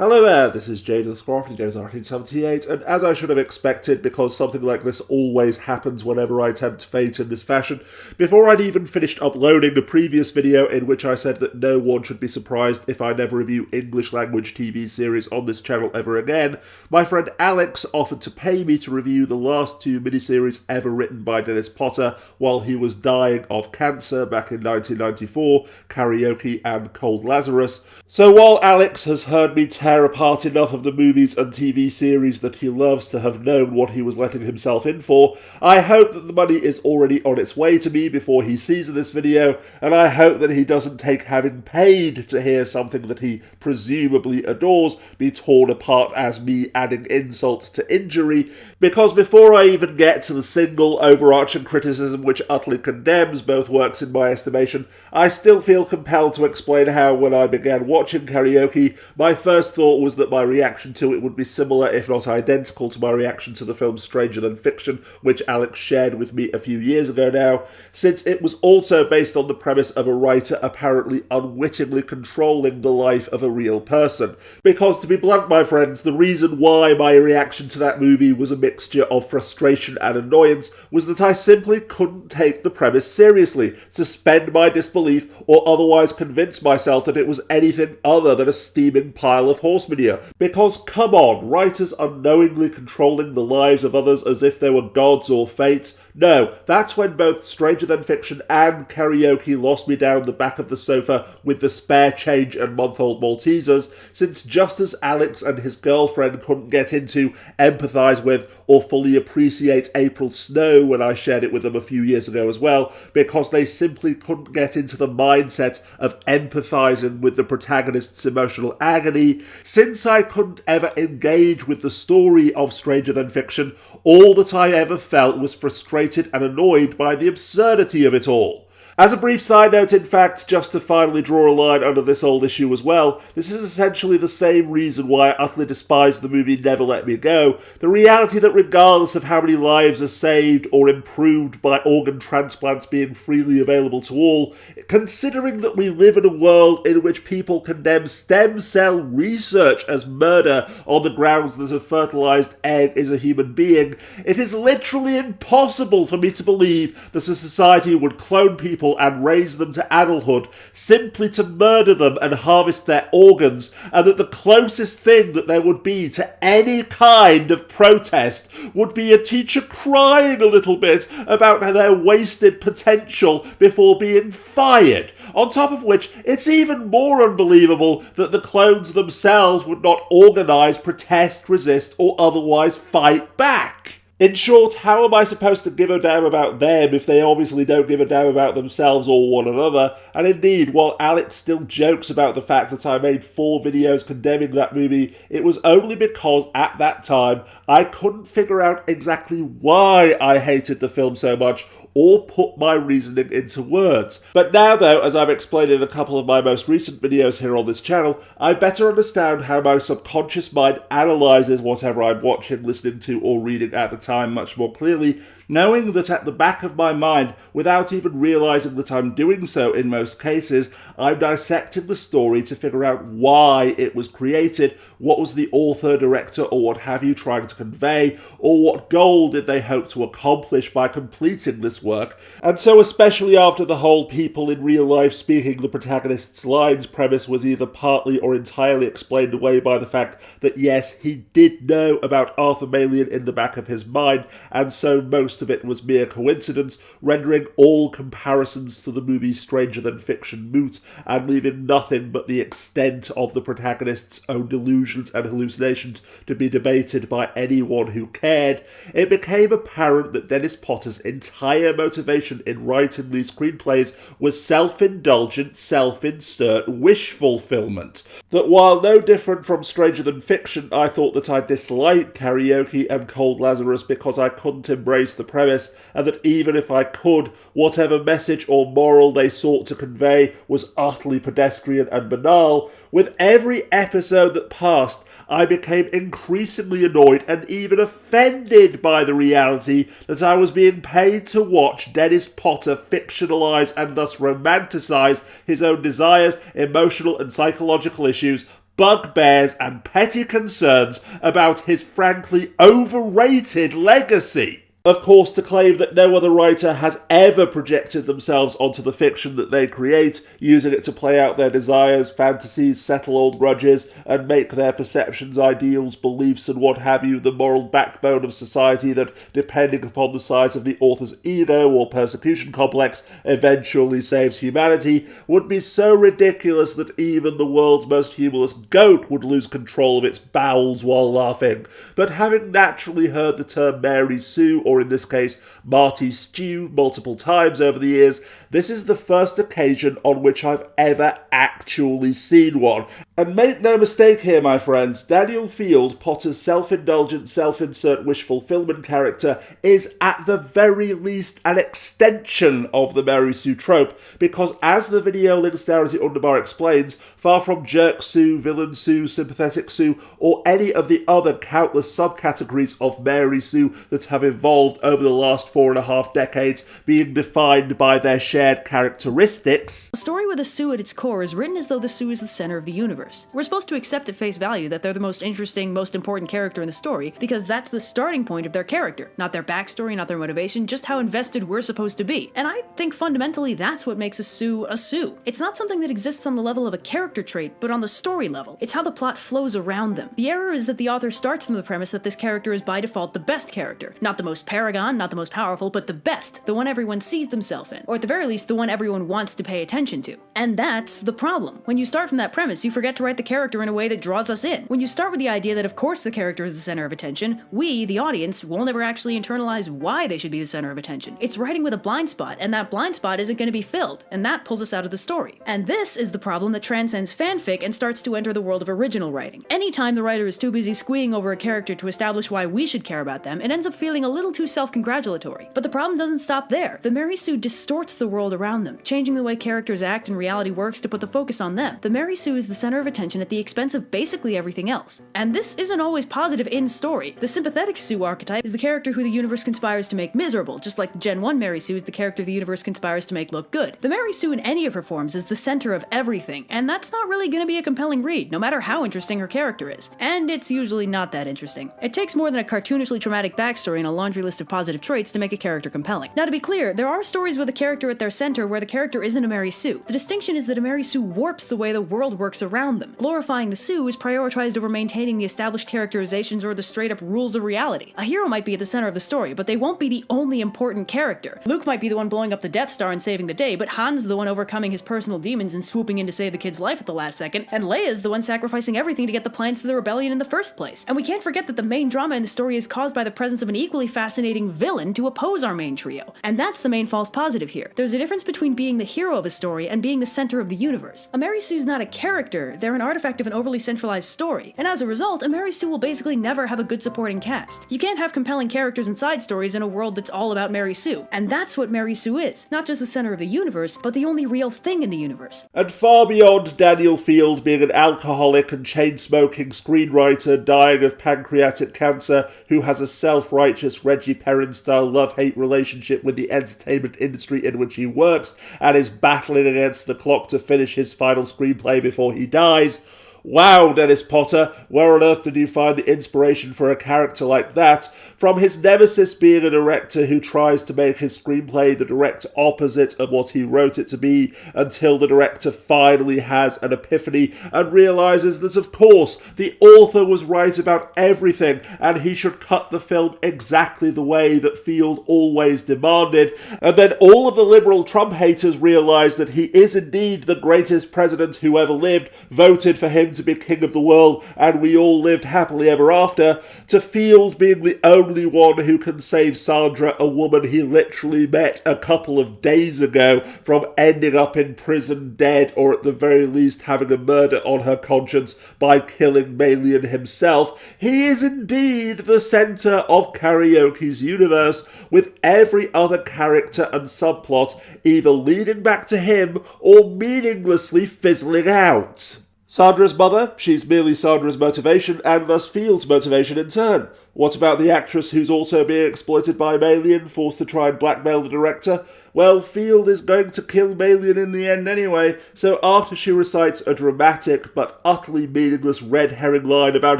Hello there, this is Jaden Scroff from James 1978, and as I should have expected, because something like this always happens whenever I tempt fate in this fashion, before I'd even finished uploading the previous video in which I said that no one should be surprised if I never review English language TV series on this channel ever again, my friend Alex offered to pay me to review the last two miniseries ever written by Dennis Potter while he was dying of cancer back in 1994, Karaoke and Cold Lazarus. So while Alex has heard me tear apart enough of the movies and TV series that he loves to have known what he was letting himself in for, I hope that the money is already on its way to me before he sees this video, and I hope that he doesn't take having paid to hear something that he presumably adores be torn apart as me adding insult to injury, because before I even get to the single overarching criticism which utterly condemns both works in my estimation, I still feel compelled to explain how when I began watching Karaoke, my first thought was that my reaction to it would be similar, if not identical, to my reaction to the film Stranger Than Fiction, which Alex shared with me a few years ago now, since it was also based on the premise of a writer apparently unwittingly controlling the life of a real person. Because, to be blunt, my friends, the reason why my reaction to that movie was a mixture of frustration and annoyance was that I simply couldn't take the premise seriously, suspend my disbelief, or otherwise convince myself that it was anything other than a steaming pile of horse manure. Because, come on, writers unknowingly controlling the lives of others as if they were gods or fates? No, that's when both Stranger Than Fiction and Karaoke lost me down the back of the sofa with the spare change and month-old Maltesers, since just as Alex and his girlfriend couldn't get into, empathise with, or fully appreciate April Snow when I shared it with them a few years ago as well, because they simply couldn't get into the mindset of empathising with the protagonist's emotional agony, since I couldn't ever engage with the story of Stranger Than Fiction, all that I ever felt was frustrated and annoyed by the absurdity of it all. As a brief side note, in fact, just to finally draw a line under this old issue as well, this is essentially the same reason why I utterly despise the movie Never Let Me Go. The reality that regardless of how many lives are saved or improved by organ transplants being freely available to all, considering that we live in a world in which people condemn stem cell research as murder on the grounds that a fertilized egg is a human being, it is literally impossible for me to believe that a society would clone people and raise them to adulthood simply to murder them and harvest their organs, and that the closest thing that there would be to any kind of protest would be a teacher crying a little bit about their wasted potential before being fired. On top of which, it's even more unbelievable that the clones themselves would not organise, protest, resist, or otherwise fight back. In short, how am I supposed to give a damn about them if they obviously don't give a damn about themselves or one another? And indeed, while Alex still jokes about the fact that I made 4 videos condemning that movie, it was only because at that time I couldn't figure out exactly why I hated the film so much or put my reasoning into words. But now though, as I've explained in a couple of my most recent videos here on this channel, I better understand how my subconscious mind analyses whatever I'm watching, listening to, or reading at the time much more clearly, knowing that at the back of my mind, without even realising that I'm doing so in most cases, I'm dissecting the story to figure out why it was created, what was the author, director, or what have you trying to convey, or what goal did they hope to accomplish by completing this work. And so, especially after the whole people in real life speaking the protagonist's lines premise was either partly or entirely explained away by the fact that yes, he did know about Arthur Malian in the back of his mind, and so most of it was mere coincidence, rendering all comparisons to the movie Stranger Than Fiction moot, and leaving nothing but the extent of the protagonist's own delusions and hallucinations to be debated by anyone who cared, it became apparent that Dennis Potter's entire motivation in writing these screenplays was self-indulgent, self-insert wish fulfillment. That while no different from Stranger Than Fiction, I thought that I disliked Karaoke and Cold Lazarus because I couldn't embrace the premise, and that even if I could, whatever message or moral they sought to convey was utterly pedestrian and banal, with every episode that passed, I became increasingly annoyed and even offended by the reality that I was being paid to watch Dennis Potter fictionalise and thus romanticise his own desires, emotional and psychological issues, bugbears and petty concerns about his frankly overrated legacy. Of course, to claim that no other writer has ever projected themselves onto the fiction that they create, using it to play out their desires, fantasies, settle old grudges, and make their perceptions, ideals, beliefs, and what have you the moral backbone of society that, depending upon the size of the author's ego or persecution complex, eventually saves humanity, would be so ridiculous that even the world's most humorless goat would lose control of its bowels while laughing. But having naturally heard the term Mary Sue, or in this case, Marty Stew, multiple times over the years, this is the first occasion on which I've ever actually seen one. And make no mistake here, my friends, Daniel Field, Potter's self-indulgent, self-insert wish fulfillment character, is at the very least an extension of the Mary Sue trope, because as the video links down as the underbar explains, far from jerk Sue, villain Sue, sympathetic Sue, or any of the other countless subcategories of Mary Sue that have evolved over the last 4.5 decades being defined by their shared characteristics. A story with a Sue at its core is written as though the Sue is the center of the universe. We're supposed to accept at face value that they're the most interesting, most important character in the story, because that's the starting point of their character. Not their backstory, not their motivation, just how invested we're supposed to be. And I think fundamentally that's what makes a Sue a Sue. It's not something that exists on the level of a character trait, but on the story level. It's how the plot flows around them. The error is that the author starts from the premise that this character is by default the best character. Not the most paragon, not the most powerful, but the best. The one everyone sees themselves in. Or at the very least, the one everyone wants to pay attention to. And that's the problem. When you start from that premise, you forget to write the character in a way that draws us in. When you start with the idea that of course the character is the center of attention, we, the audience, will never actually internalize why they should be the center of attention. It's writing with a blind spot, and that blind spot isn't going to be filled, and that pulls us out of the story. And this is the problem that transcends fanfic and starts to enter the world of original writing. Anytime the writer is too busy squeeing over a character to establish why we should care about them, it ends up feeling a little too self-congratulatory. But the problem doesn't stop there. The Mary Sue distorts the world around them, changing the way characters act and reality works to put the focus on them. The Mary Sue is the center of attention at the expense of basically everything else. And this isn't always positive in story. The sympathetic Sue archetype is the character who the universe conspires to make miserable, just like the Gen 1 Mary Sue is the character the universe conspires to make look good. The Mary Sue in any of her forms is the center of everything, and that's not really gonna be a compelling read, no matter how interesting her character is. And it's usually not that interesting. It takes more than a cartoonishly traumatic backstory and a laundry list of positive traits to make a character compelling. Now, to be clear, there are stories with a character at their center where the character isn't a Mary Sue. The distinction is that a Mary Sue warps the way the world works around them. Glorifying the Sue is prioritized over maintaining the established characterizations or the straight-up rules of reality. A hero might be at the center of the story, but they won't be the only important character. Luke might be the one blowing up the Death Star and saving the day, but Han's the one overcoming his personal demons and swooping in to save the kid's life at the last second, and Leia's the one sacrificing everything to get the plans to the rebellion in the first place. And we can't forget that the main drama in the story is caused by the presence of an equally fascinating villain to oppose our main trio. And that's the main false positive here. There's a difference between being the hero of a story and being the center of the universe. A Mary Sue's not a character, they're an artifact of an overly centralized story, and as a result, a Mary Sue will basically never have a good supporting cast. You can't have compelling characters and side stories in a world that's all about Mary Sue, and that's what Mary Sue is. Not just the center of the universe, but the only real thing in the universe. And far beyond Daniel Field being an alcoholic and chain-smoking screenwriter dying of pancreatic cancer who has a self-righteous Reggie Perrin-style love-hate relationship with the entertainment industry in which he works and is battling against the clock to finish his final screenplay before he dies. Wow, Dennis Potter, where on earth did you find the inspiration for a character like that? From his nemesis being a director who tries to make his screenplay the direct opposite of what he wrote it to be, until the director finally has an epiphany and realises that, of course, the author was right about everything and he should cut the film exactly the way that Field always demanded. And then all of the liberal Trump haters realise that he is indeed the greatest president who ever lived, voted for him to be king of the world, and we all lived happily ever after, to Field being the only one who can save Sandra, a woman he literally met a couple of days ago, from ending up in prison dead, or at the very least having a murder on her conscience by killing Malian himself. He is indeed the centre of Karaoke's universe, with every other character and subplot either leading back to him or meaninglessly fizzling out. Sandra's mother, she's merely Sandra's motivation, and thus Field's motivation in turn. What about the actress who's also being exploited by Malian, forced to try and blackmail the director? Well, Field is going to kill Malian in the end anyway, so after she recites a dramatic but utterly meaningless red herring line about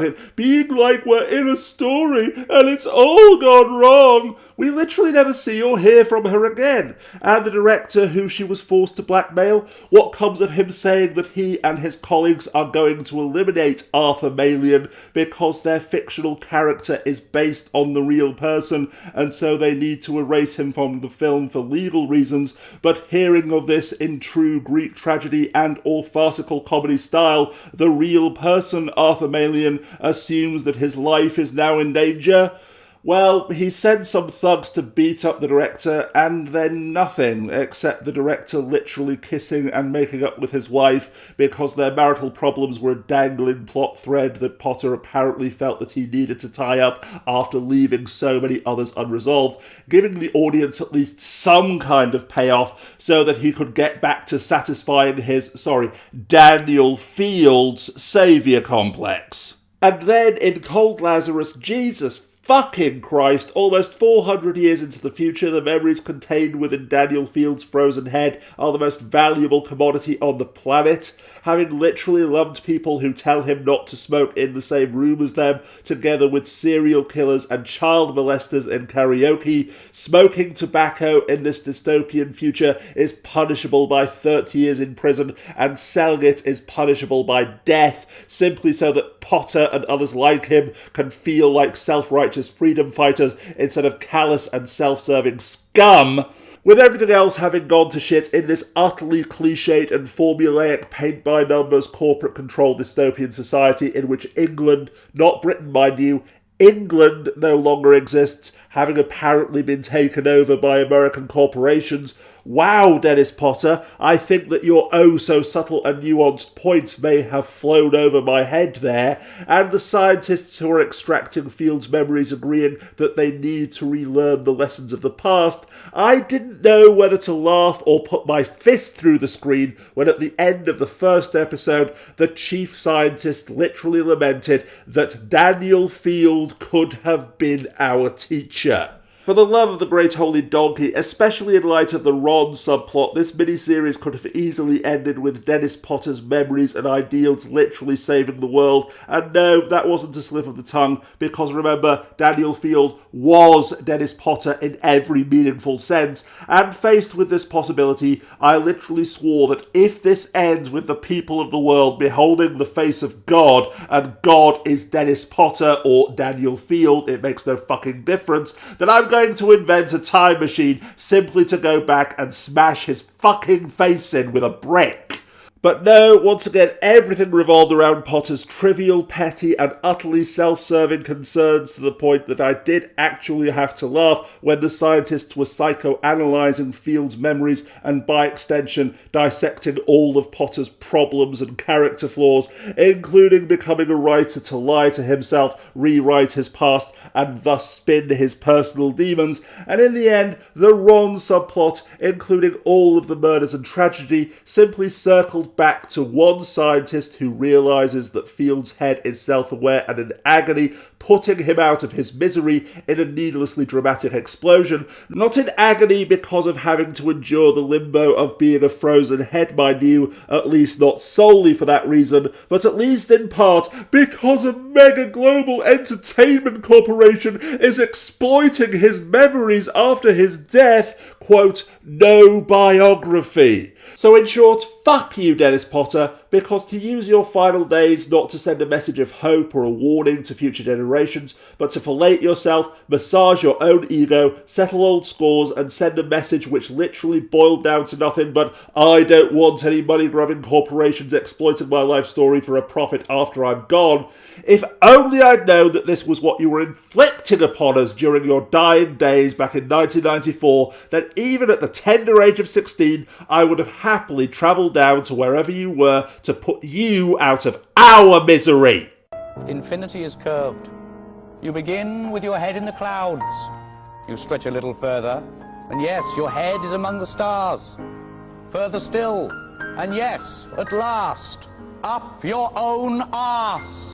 it being like we're in a story and it's all gone wrong, we literally never see or hear from her again. And the director who she was forced to blackmail, what comes of him saying that he and his colleagues are going to eliminate Arthur Malian because their fictional character is based on the real person, and so they need to erase him from the film for legal reasons. But hearing of this in true Greek tragedy and or farcical comedy style, the real person, Arthur Malian, assumes that his life is now in danger. Well, he sent some thugs to beat up the director, and then nothing, except the director literally kissing and making up with his wife because their marital problems were a dangling plot thread that Potter apparently felt that he needed to tie up after leaving so many others unresolved, giving the audience at least some kind of payoff so that he could get back to satisfying his, Daniel Field's saviour complex. And then in Cold Lazarus, Jesus fucking Christ, almost 400 years into the future, the memories contained within Daniel Field's frozen head are the most valuable commodity on the planet. Having literally loved people who tell him not to smoke in the same room as them, together with serial killers and child molesters in Karaoke, smoking tobacco in this dystopian future is punishable by 30 years in prison, and selling it is punishable by death, simply so that Potter and others like him can feel like self-righteous freedom fighters instead of callous and self-serving scum. With everything else having gone to shit in this utterly cliched and formulaic paint-by-numbers corporate-controlled dystopian society in which England, not Britain mind you, England no longer exists, having apparently been taken over by American corporations. Wow, Dennis Potter, I think that your oh-so-subtle and nuanced point may have flown over my head there, and the scientists who are extracting Field's memories agreeing that they need to relearn the lessons of the past. I didn't know whether to laugh or put my fist through the screen when at the end of the first episode, the chief scientist literally lamented that Daniel Field could have been our teacher. For the love of the great holy donkey, especially in light of the Ron subplot, this miniseries could have easily ended with Dennis Potter's memories and ideals literally saving the world. And no, that wasn't a slip of the tongue, because remember, Daniel Field was Dennis Potter in every meaningful sense. And faced with this possibility, I literally swore that if this ends with the people of the world beholding the face of God, and God is Dennis Potter or Daniel Field, it makes no fucking difference, then I'm going to invent a time machine simply to go back and smash his fucking face in with a brick. But no, once again, everything revolved around Potter's trivial, petty, and utterly self-serving concerns, to the point that I did actually have to laugh when the scientists were psychoanalyzing Field's memories and, by extension, dissecting all of Potter's problems and character flaws, including becoming a writer to lie to himself, rewrite his past, and thus spin his personal demons. And in the end, the Ron subplot, including all of the murders and tragedy, simply circled back to one scientist who realises that Field's head is self-aware and in agony, putting him out of his misery in a needlessly dramatic explosion. Not in agony because of having to endure the limbo of being a frozen head, mind you, at least not solely for that reason, but at least in part because a mega global entertainment corporation is exploiting his memories after his death. Quote, no biography. So in short, fuck you, Dennis Potter, because to use your final days not to send a message of hope or a warning to future generations, but to fillet yourself, massage your own ego, settle old scores, and send a message which literally boiled down to nothing but, I don't want any money-grubbing corporations exploiting my life story for a profit after I'm gone. If only I'd known that this was what you were inflicting upon us during your dying days back in 1994, then even at the tender age of 16, I would have happily travelled down to wherever you were to put you out of our misery. Infinity is curved. You begin with your head in the clouds. You stretch a little further, and yes, your head is among the stars. Further still, and yes, at last, up your own arse.